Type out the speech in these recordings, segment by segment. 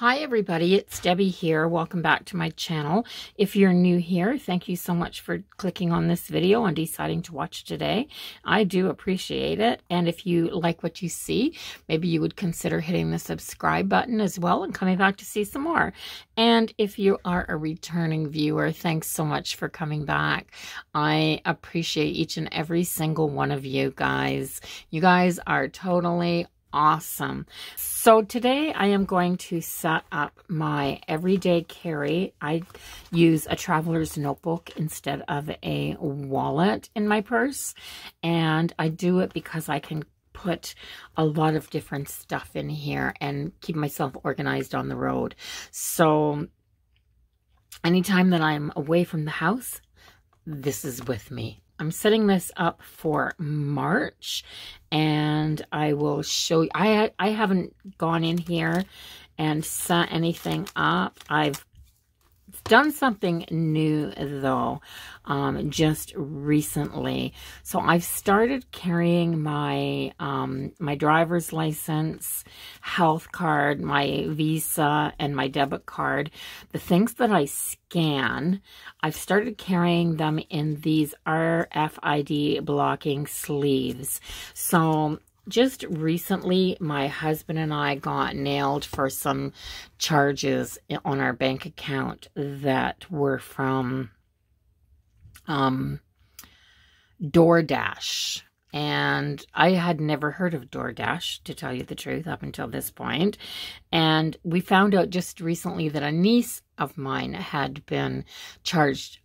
Hi everybody, it's Debbie here. Welcome back to my channel. If you're new here, thank you so much for clicking on this video and deciding to watch today. I do appreciate it. And if you like what you see, maybe you would consider hitting the subscribe button as well and coming back to see some more. And if you are a returning viewer, thanks so much for coming back. I appreciate each and every single one of you guys. You guys are totally awesome. So today I am going to set up my everyday carry. I use a traveler's notebook instead of a wallet in my purse, and I do it because I can put a lot of different stuff in here and keep myself organized on the road. So anytime that I'm away from the house, this is with me. I'm setting this up for March, and I will show you. I haven't gone in here and set anything up. I've done something new though, just recently. So I've started carrying my my driver's license, health card, my Visa, and my debit card. The things that I scan, I've started carrying them in these RFID blocking sleeves. So just recently, my husband and I got nailed for some charges on our bank account that were from DoorDash. And I had never heard of DoorDash, to tell you the truth, up until this point. And we found out just recently that a niece of mine had been charged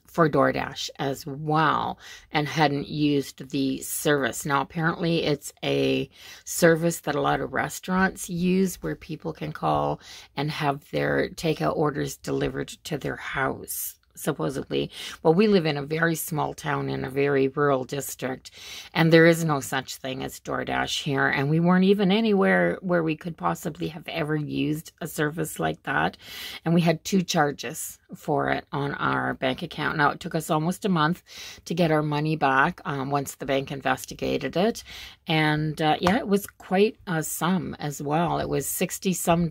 for DoorDash as well and hadn't used the service. Now, apparently it's a service that a lot of restaurants use where people can call and have their takeout orders delivered to their house, supposedly. Well, we live in a very small town in a very rural district, and there is no such thing as DoorDash here, and we weren't even anywhere where we could possibly have ever used a service like that. And we had 2 charges for it on our bank account. Now, it took us almost a month to get our money back once the bank investigated it. And yeah, it was quite a sum as well. It was $60-some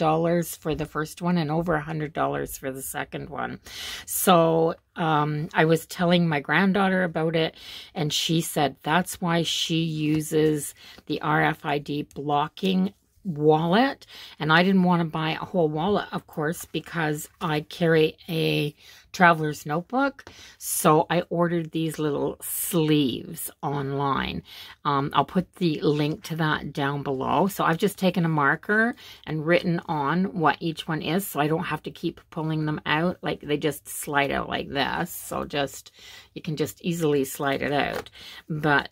for the first one and over $100 for the second one. So I was telling my granddaughter about it, and she said that's why she uses the RFID blocking wallet. And I didn't want to buy a whole wallet, of course, because I carry a traveler's notebook. So I ordered these little sleeves online. I'll put the link to that down below. So I've just taken a marker and written on what each one is, so I don't have to keep pulling them out. Like, they just slide out like this. So you can just easily slide it out. But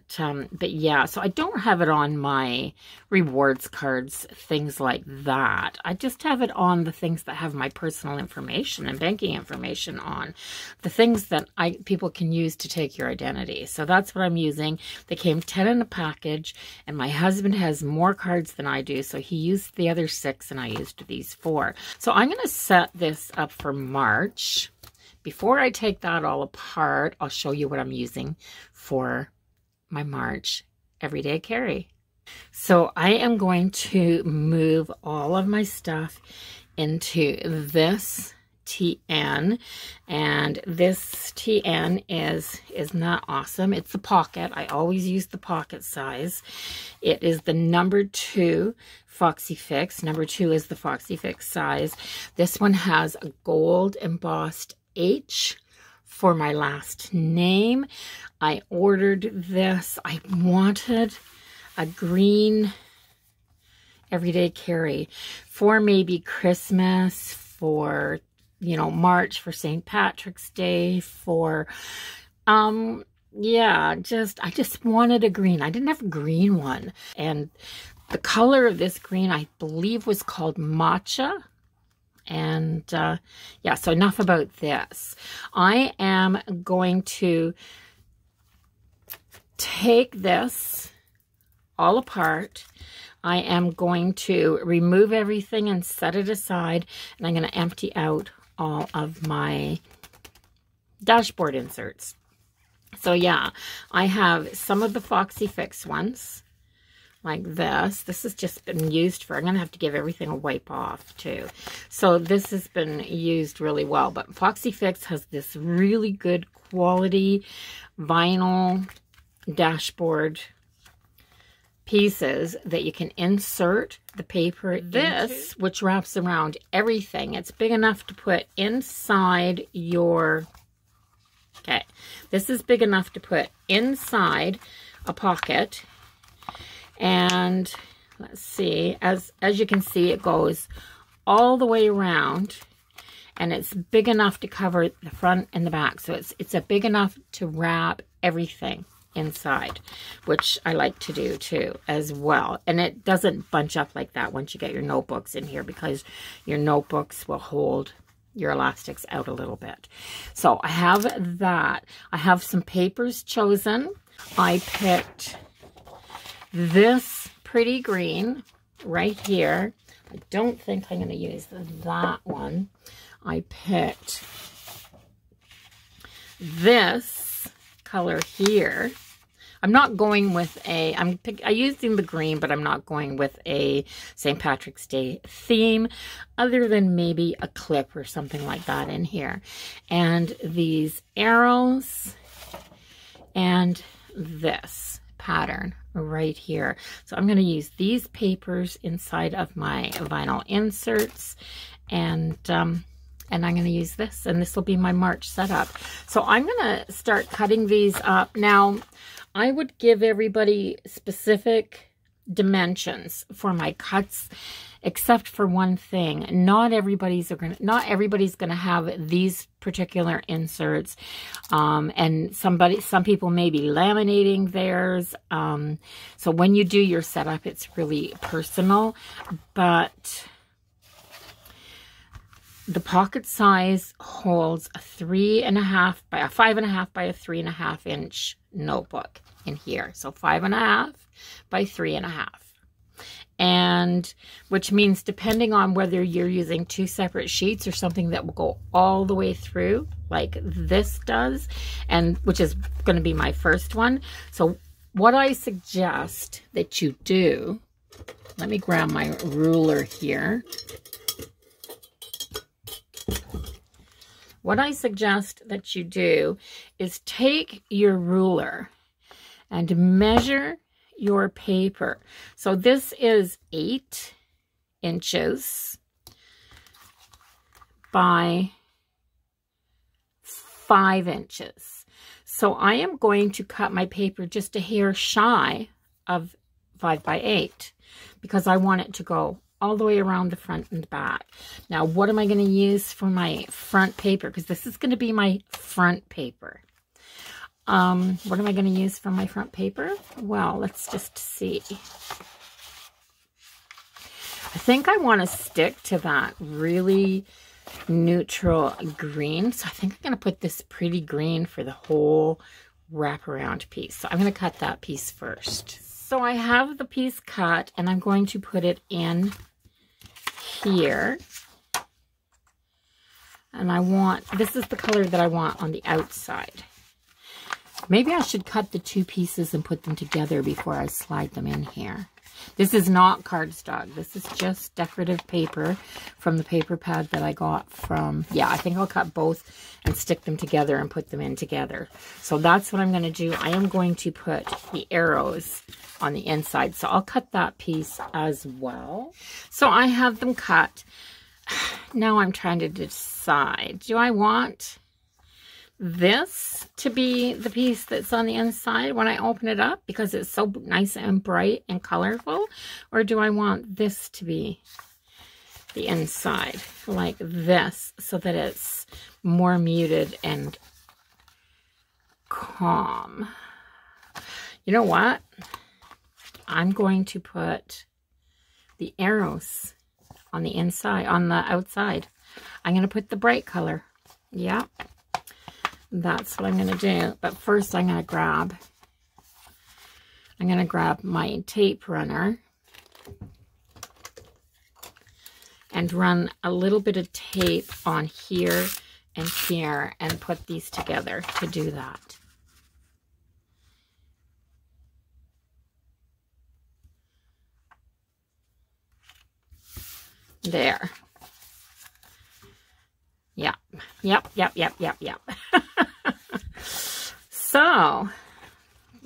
yeah, so I don't have it on my rewards cards, things like that. I just have it on the things that have my personal information and banking information on. The things that people can use to take your identity. So that's what I'm using. They came 10 in a package, and my husband has more cards than I do, so he used the other 6 and I used these 4. So I'm going to set this up for March. Before I take that all apart, I'll show you what I'm using for my March everyday carry. So I am going to move all of my stuff into this TN, and this TN is not awesome. It's the pocket. I always use the pocket size. It is the number 2 Foxy Fix. Number 2 is the Foxy Fix size. This one has a gold embossed H for my last name. I ordered this. I wanted a green everyday carry for maybe Christmas, for March, for St. Patrick's Day, for yeah, I just wanted a green. I didn't have a green one, and the color of this green, I believe, was called matcha. And yeah, so enough about this. I am going to take this all apart. I am going to remove everything and set it aside, and I'm going to empty out all of my dashboard inserts. So yeah, I have some of the Foxy Fix ones. like this. This has just been used for, I'm going to have to give everything a wipe off too. So this has been used really well. But Foxy Fix has this really good quality vinyl dashboard pieces that you can insert the paper into, which wraps around everything. It's big enough to put inside your, okay, this is big enough to put inside a pocket. And let's see, as you can see, it goes all the way around, and it's big enough to cover the front and the back. So it's a big enough to wrap everything inside, which I like to do too as well. And it doesn't bunch up like that once you get your notebooks in here, because your notebooks will hold your elastics out a little bit. So I have that. I have some papers chosen. I picked this pretty green right here. I don't think I'm going to use that one. I picked this color here. I'm not going with a, I'm using the green, but I'm not going with a St. Patrick's Day theme, other than maybe a clip or something like that in here. And these arrows and this pattern right here. So I'm going to use these papers inside of my vinyl inserts, and I'm going to use this, and this will be my March setup. So I'm going to start cutting these up. Now, I would give everybody specific dimensions for my cuts, except for one thing. Not everybody's going to have these particular inserts, and some people may be laminating theirs. So when you do your setup, it's really personal. But the pocket size holds a 3.5 by a 5.5 by a 3.5 inch notebook in here. So 5.5 by 3.5. And which means, depending on whether you're using two separate sheets or something that will go all the way through like this does, and which is going to be my first one. So what I suggest that you do, let me grab my ruler here. What I suggest that you do is take your ruler and measure your paper. So this is 8 inches by 5 inches. So I am going to cut my paper just a hair shy of 5 by 8 because I want it to go all the way around the front and the back. Now, what am I going to use for my front paper? Because this is going to be my front paper. What am I going to use for my front paper? Well, let's just see. I think I want to stick to that really neutral green. So I think I'm going to put this pretty green for the whole wraparound piece. So I'm going to cut that piece first. So I have the piece cut, and I'm going to put it in here. And I want, this is the color that I want on the outside. Maybe I should cut the two pieces and put them together before I slide them in here. This is not cardstock. This is just decorative paper from the paper pad that I got from, yeah, I think I'll cut both and stick them together and put them in together. So that's what I'm going to do. I am going to put the arrows on the inside. So I'll cut that piece as well. So I have them cut. Now I'm trying to decide, do I want this to be the piece that's on the inside when I open it up because it's so nice and bright and colorful, or do I want this to be the inside like this so that it's more muted and calm? You know what? I'm going to put the arrows on the inside, on the outside. I'm going to put the bright color. Yeah. That's what I'm going to do. But first I'm going to grab my tape runner and run a little bit of tape on here and here and put these together to do that. There. Yep. Yep. So,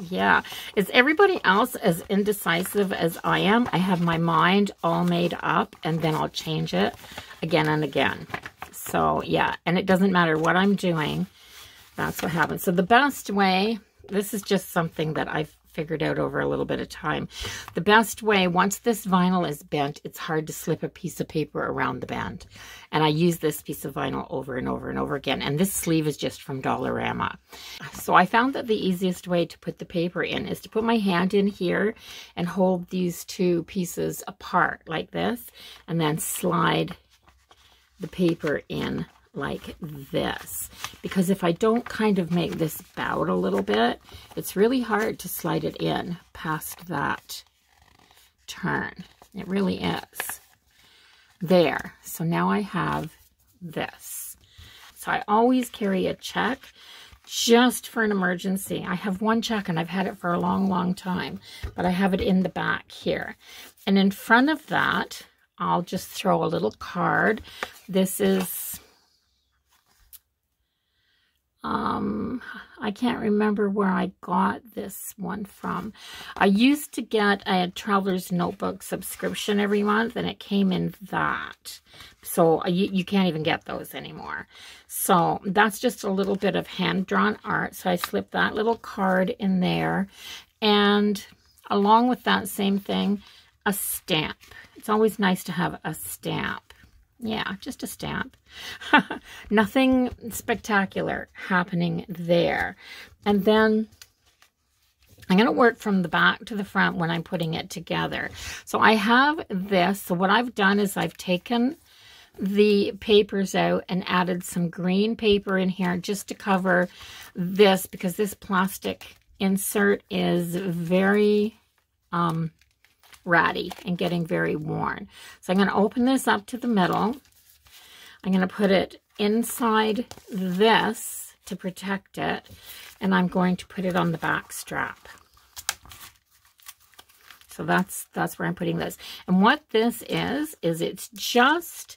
yeah. Is everybody else as indecisive as I am? I have my mind all made up, and then I'll change it again and again. So, yeah. And it doesn't matter what I'm doing. That's what happens. So, the best way, this is just something that I've figured out over a little bit of time. The best way, once this vinyl is bent, it's hard to slip a piece of paper around the bend. And I use this piece of vinyl over and over and over again. And this sleeve is just from Dollarama. So I found that the easiest way to put the paper in is to put my hand in here and hold these two pieces apart like this, and then slide the paper in like this. Because if I don't kind of make this bowed a little bit, it's really hard to slide it in past that turn. It really is. There. So now I have this. So I always carry a check just for an emergency. I have one check and I've had it for a long, long time, but I have it in the back here. And in front of that, I'll just throw a little card. This is I can't remember where I got this one from. I used to get a Traveler's Notebook subscription every month, and it came in that. So you can't even get those anymore. So that's just a little bit of hand-drawn art. So I slipped that little card in there. And along with that same thing, a stamp. It's always nice to have a stamp. Yeah, just a stamp. Nothing spectacular happening there. And then I'm going to work from the back to the front when I'm putting it together. So I have this. So what I've done is I've taken the papers out and added some green paper in here just to cover this, because this plastic insert is very ratty and getting very worn. So I'm going to open this up to the middle. I'm going to put it inside this to protect it, and I'm going to put it on the back strap. So that's where I'm putting this. And what this is it's just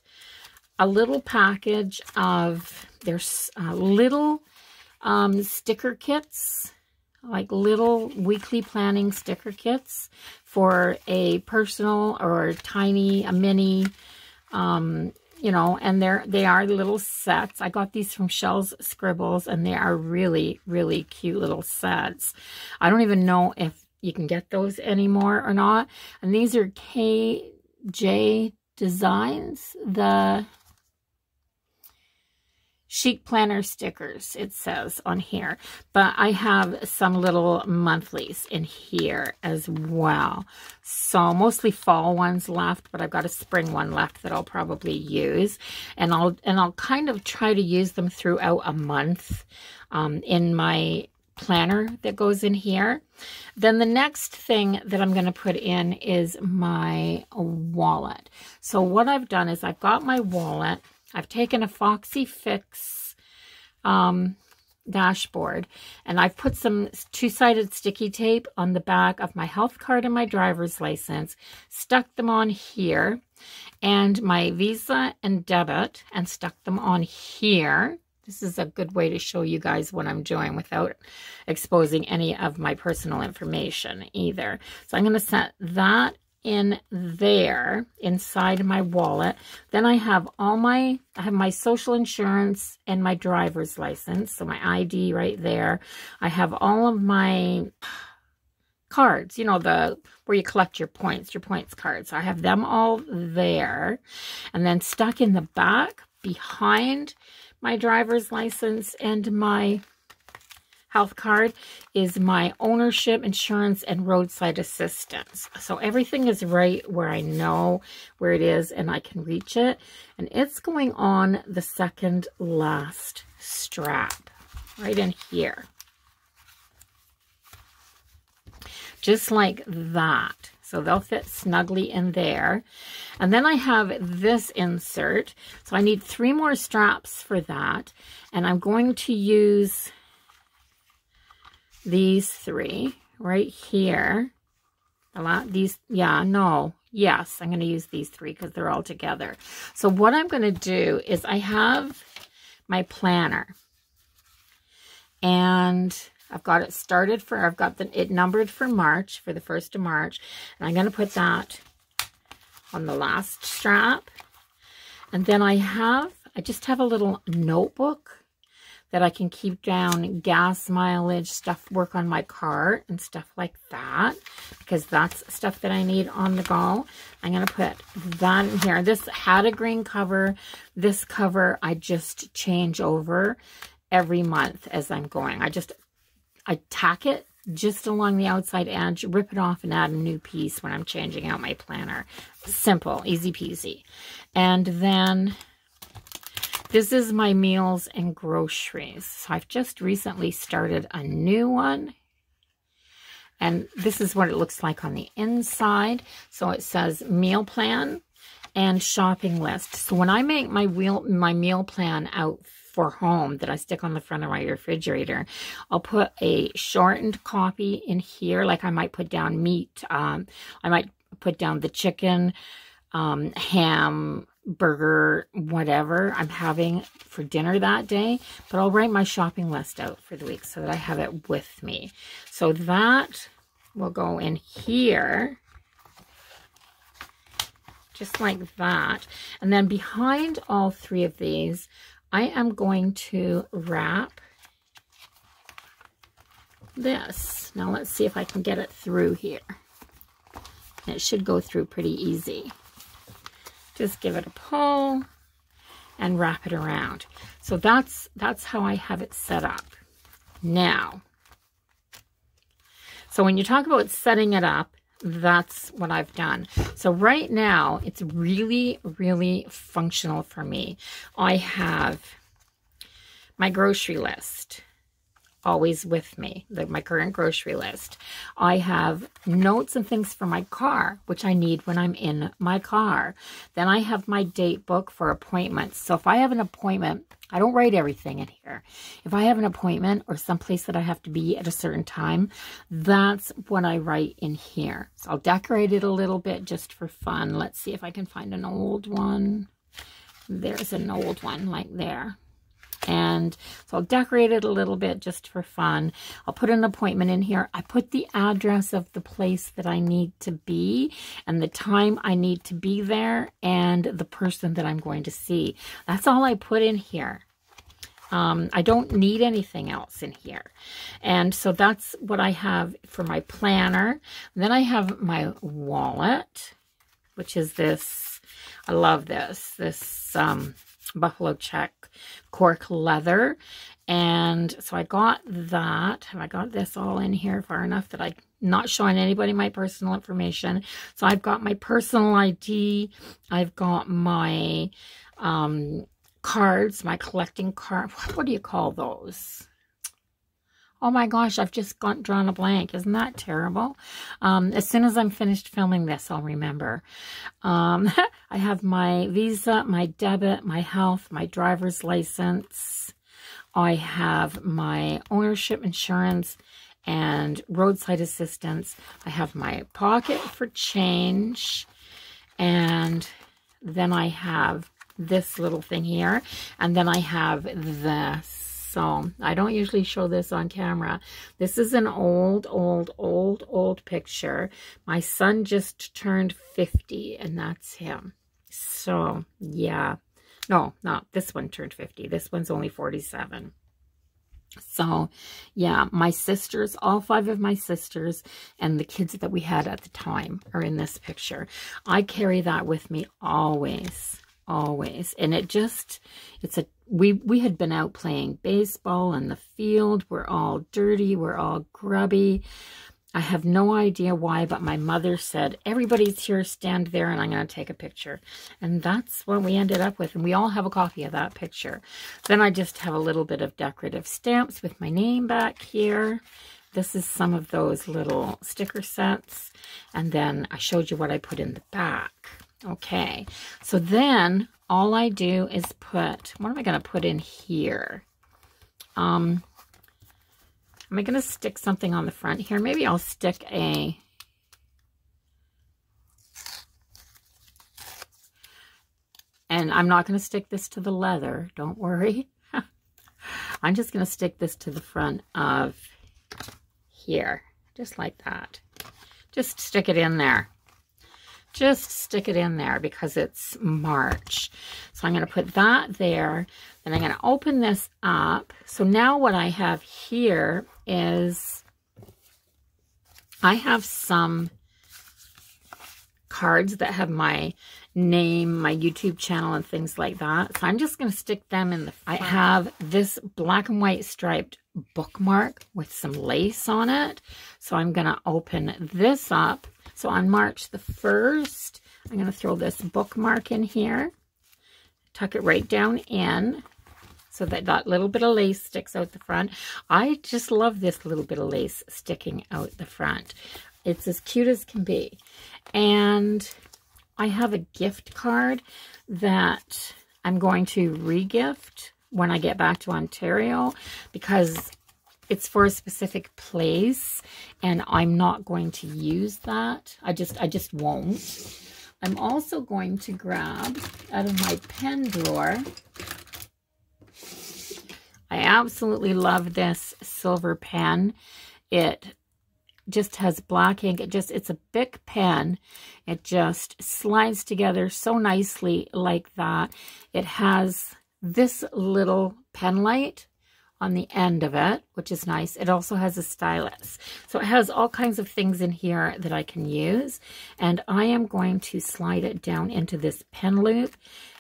a little package of, there's little sticker kits, like little weekly planning sticker kits for a personal or a mini, you know, and they are little sets. I got these from Shell's Scribbles, and they are really, really cute little sets. I don't even know if you can get those anymore or not. And these are KJ Designs, the Chic Planner stickers, it says on here. But I have some little monthlies in here as well. So mostly fall ones left, but I've got a spring one left that I'll probably use. And I'll kind of try to use them throughout a month in my planner that goes in here. Then the next thing that I'm going to put in is my wallet. So what I've done is I've got my wallet. I've taken a Foxy Fix dashboard, and I've put some two-sided sticky tape on the back of my health card and my driver's license, stuck them on here, and my Visa and debit, and stuck them on here. This is a good way to show you guys what I'm doing without exposing any of my personal information either. So I'm going to set that in there inside my wallet. Then I have I have my social insurance and my driver's license, so my ID right there. I have all of my cards, you know, where you collect your points cards. So I have them all there. And then stuck in the back behind my driver's license and my health card is my ownership, insurance, and roadside assistance. So everything is right where I know where it is and I can reach it. And it's going on the second last strap right in here. Just like that. So they'll fit snugly in there. And then I have this insert. So I need 3 more straps for that. And I'm going to use these 3 right here. Yes, I'm going to use these 3 because they're all together. So what I'm going to do is I have my planner. And I've got it started for, I've got it numbered for March, for the 1st of March. And I'm going to put that on the last strap. And then I just have a little notebook that I can keep down gas mileage, stuff, work on my car and stuff like that, because that's stuff that I need on the go. I'm going to put that in here. This had a green cover. This cover I just change over every month as I'm going. I tack it just along the outside edge, rip it off and add a new piece when I'm changing out my planner. Simple, easy peasy. And then this is my meals and groceries. So I've just recently started a new one. And this is what it looks like on the inside. So it says meal plan and shopping list. So when I make my meal plan out for home that I stick on the front of my refrigerator, I'll put a shortened copy in here. Like I might put down meat. I might put down the chicken, ham, burger, whatever I'm having for dinner that day. But I'll write my shopping list out for the week so that I have it with me. So that will go in here, just like that. And then behind all 3 of these, I am going to wrap this. Now let's see if I can get it through here. It should go through pretty easy. Just give it a pull and wrap it around. So that's how I have it set up. Now, so when you talk about setting it up, that's what I've done. So right now, it's really, really functional for me. I have my grocery list always with me, my current grocery list. I have notes and things for my car, which I need when I'm in my car. Then I have my date book for appointments. So if I have an appointment, I don't write everything in here. If I have an appointment or someplace that I have to be at a certain time, that's what I write in here. So I'll decorate it a little bit just for fun. Let's see if I can find an old one. There's an old one like there. And so I'll decorate it a little bit just for fun. I'll put an appointment in here. I put the address of the place that I need to be and the time I need to be there and the person that I'm going to see. That's all I put in here. I don't need anything else in here. And so that's what I have for my planner. Then I have my wallet, which is this. I love this buffalo check cork leather. And so I got that. I got this all in here far enough that I'm not showing anybody my personal information. So I've got my personal ID. I've got my cards, my collecting card. What do you call those? Oh my gosh, I've just drawn a blank. Isn't that terrible? As soon as I'm finished filming this, I'll remember. I have my Visa, my debit, my health, my driver's license. I have my ownership insurance and roadside assistance. I have my pocket for change. And then I have this little thing here. And then I have this. So I don't usually show this on camera. This is an old picture. My son just turned 50 and that's him. So yeah, no, not this one turned 50. This one's only 47. So yeah, my sisters, all 5 of my sisters and the kids that we had at the time are in this picture. I carry that with me always. And we had been out playing baseball in the field. We're all dirty, we're all grubby. I have no idea why, but my mother said, everybody's here, stand there, and I'm going to take a picture. And that's what we ended up with, and we all have a copy of that picture. Then I just have a little bit of decorative stamps with my name back here. This is some of those little sticker sets. And then I showed you what I put in the back. Okay, so then all I do is put, what am I going to put in here? Am I going to stick something on the front here? Maybe I'll stick a And I'm not going to stick this to the leather, don't worry. I'm just going to stick this to the front of here, just like that. Just stick it in there. Just stick it in there because it's March. So I'm going to put that there. Then I'm going to open this up. So now what I have here is I have some cards that have my name, my YouTube channel, and things like that. So I'm just going to stick them in the front. I have this black and white striped bookmark with some lace on it. So I'm going to open this up. So on March the 1st, I'm going to throw this bookmark in here, tuck it right down in so that that little bit of lace sticks out the front. I just love this little bit of lace sticking out the front. It's as cute as can be. And I have a gift card that I'm going to re-gift when I get back to Ontario because it's for a specific place and I'm not going to use that. I just won't. I'm also going to grab out of my pen drawer. I absolutely love this silver pen. It just has black ink. It's a Bic pen. It just slides together so nicely like that. It has this little pen light on the end of it, which is nice. It also has a stylus. So it has all kinds of things in here that I can use. And I am going to slide it down into this pen loop.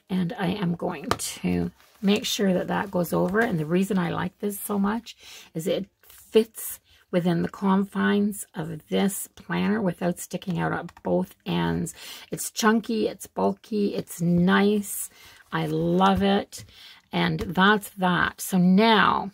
And I am going to make sure that that goes over. And the reason I like this so much is it fits within the confines of this planner without sticking out at both ends. It's chunky, it's bulky, it's nice. I love it. And that's that. So now,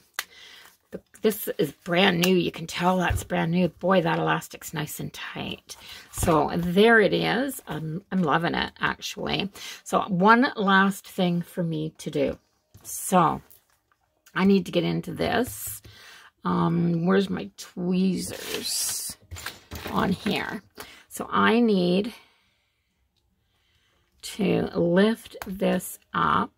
this is brand new. You can tell that's brand new. Boy, that elastic's nice and tight. So there it is. I'm loving it, actually. So one last thing for me to do. So I need to get into this. Where's my tweezers? On here. So I need to lift this up.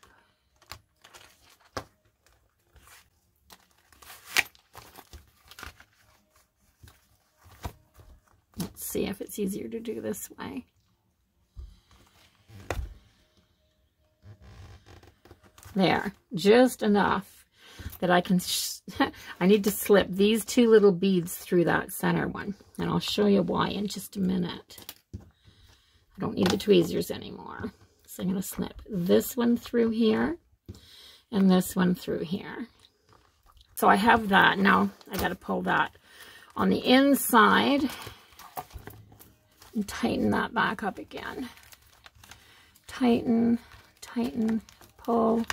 Let's see if it's easier to do this way. There, just enough that I can, I need to slip these two little beads through that center one. And I'll show you why in just a minute. I don't need the tweezers anymore. So I'm going to slip this one through here and this one through here. So I have that. Now I got to pull that on the inside and tighten that back up again. Tighten, tighten, pull.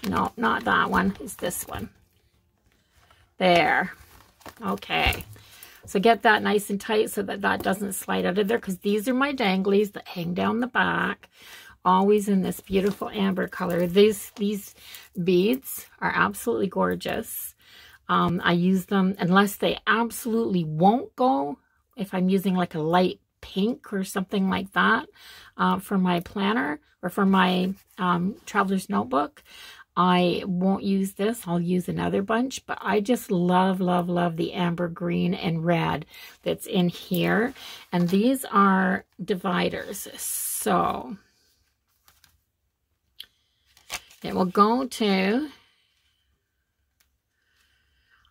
No, not that one. It's this one. There. Okay. So get that nice and tight so that that doesn't slide out of there, because these are my danglies that hang down the back. Always in this beautiful amber color. These beads are absolutely gorgeous. I use them unless they absolutely won't go. If I'm using like a light pink or something like that for my planner or for my traveler's notebook, I won't use this. I'll use another bunch, but I just love, love, love the amber green and red that's in here. And these are dividers. So it will go to,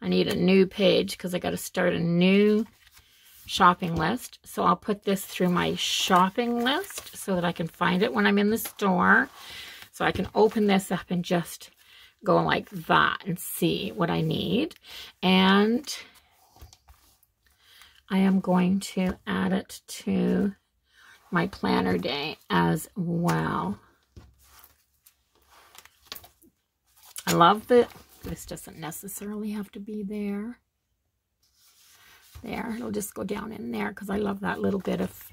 I need a new page because I got to start a new shopping list. So I'll put this through my shopping list so that I can find it when I'm in the store. So I can open this up and just go like that and see what I need. And I am going to add it to my planner day as well. I love that this doesn't necessarily have to be there. There, it'll just go down in there because I love that little bit of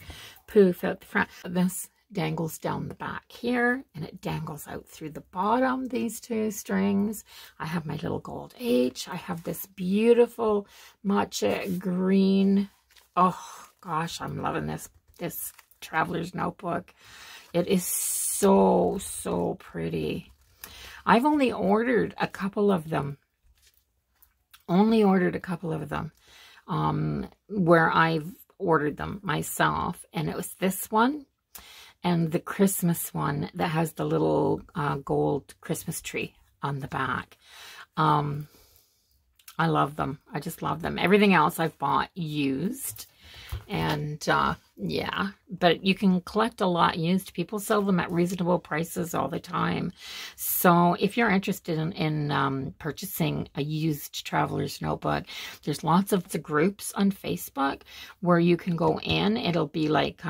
poof out the front. This dangles down the back here and it dangles out through the bottom, these two strings. I have my little gold H. I have this beautiful matcha green. Oh gosh, I'm loving this traveler's notebook. It is so, so pretty. I've only ordered a couple of them. Where I've ordered them myself. And it was this one and the Christmas one that has the little gold Christmas tree on the back. I love them. I just love them. Everything else I've bought used. And yeah, but you can collect a lot used. People sell them at reasonable prices all the time. So if you're interested in purchasing a used traveler's notebook, there's lots of the groups on Facebook where you can go in. It'll be like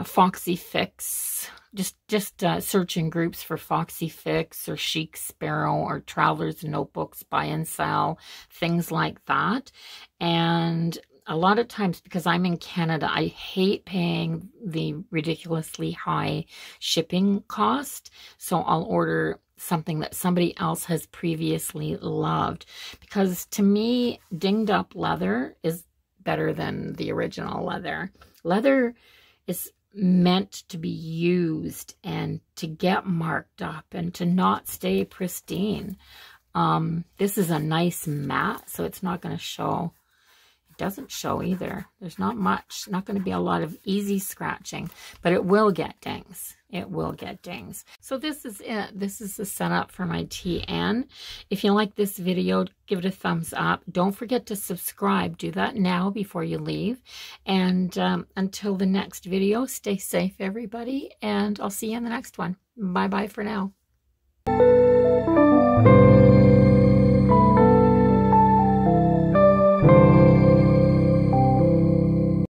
Foxy Fix. Just search in groups for Foxy Fix or Chic Sparrow or Traveler's Notebooks, buy and sell, things like that. And a lot of times, because I'm in Canada, I hate paying the ridiculously high shipping cost. So I'll order something that somebody else has previously loved. Because to me, dinged up leather is better than the original leather. Leather is meant to be used and to get marked up and to not stay pristine. This is a nice matte, so it's not going to show. It doesn't show either. There's not much, not going to be a lot of easy scratching, but it will get dings. It will get dings. So this is it. This is the setup for my TN. If you like this video, give it a thumbs up. Don't forget to subscribe. Do that now before you leave. And until the next video, stay safe, everybody. And I'll see you in the next one. Bye-bye for now.